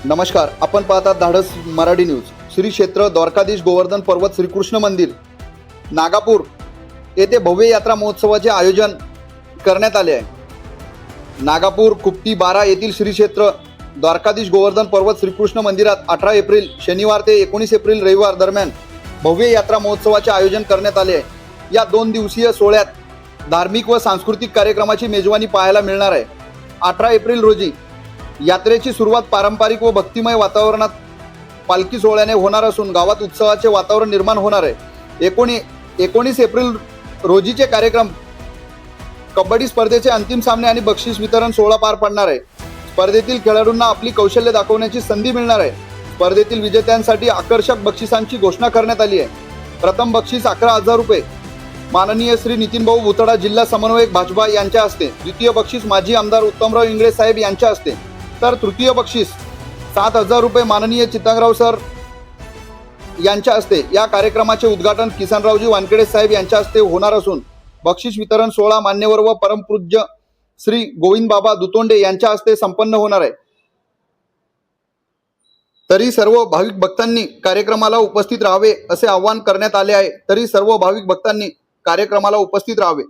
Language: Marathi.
नमस्कार, आपण पाहतात धाडस मराठी न्यूज। श्री क्षेत्र द्वारकाधीश गोवर्धन पर्वत श्रीकृष्ण मंदिर नागापूर येथे भव्य यात्रा महोत्सवाचे आयोजन करण्यात आले आहे। नागापूर कुपटी 12 येथील श्री क्षेत्र द्वारकाधीश गोवर्धन पर्वत श्रीकृष्ण मंदिरात 18 एप्रिल शनिवार ते 19 एप्रिल रविवार दरम्यान भव्य यात्रा महोत्सवाचे आयोजन करण्यात आले आहे। या 2 दिवसीय सोहळ्यात धार्मिक व सांस्कृतिक कार्यक्रमाची मेजवानी पाहायला मिळणार आहे। 18 एप्रिल रोजी यात्रेची सुरुवात पारंपरिक व भक्तिमय वातावरणात पालखी सोहळ्याने होणार असून गावात उत्सवाचे वातावरण निर्माण होणार आहे। 19 एप्रिल रोजीचे कार्यक्रम कबड्डी स्पर्धेचे अंतिम सामने आणि बक्षीस वितरण सोहळा पार पडणार आहे। स्पर्धेतील खेळाडूंना आपली कौशल्य दाखवण्याची संधी मिळणार आहे। स्पर्धेतील विजेत्यांसाठी आकर्षक बक्षिसांची घोषणा करण्यात आली आहे। प्रथम बक्षीस 11,000 रुपये माननीय श्री नितीनभाऊ भुतडा जिल्हा समन्वयक भाजपा यांच्या हस्ते, द्वितीय बक्षीस माजी आमदार उत्तमराव इंगळे साहेब यांच्या हस्ते, तर तृतीय बक्षीस 7,000 रुपये माननीय चित्तंगराव सर यांच्या हस्ते। या कार्यक्रमाचे उद्घाटन किसनरावजी वानखेडे साहेब यांच्या हस्ते होणार असून बक्षीस वितरण सोहळा मान्यवर व परमपूज्य श्री गोविंद बाबा दुतोंडे यांच्या हस्ते संपन्न होणार आहे। तरी सर्व भाविक भक्तांनी कार्यक्रमाला उपस्थित राहावे असे आवाहन करण्यात आले आहे। तरी सर्व भाविक भक्तांनी कार्यक्रमाला उपस्थित राहावे।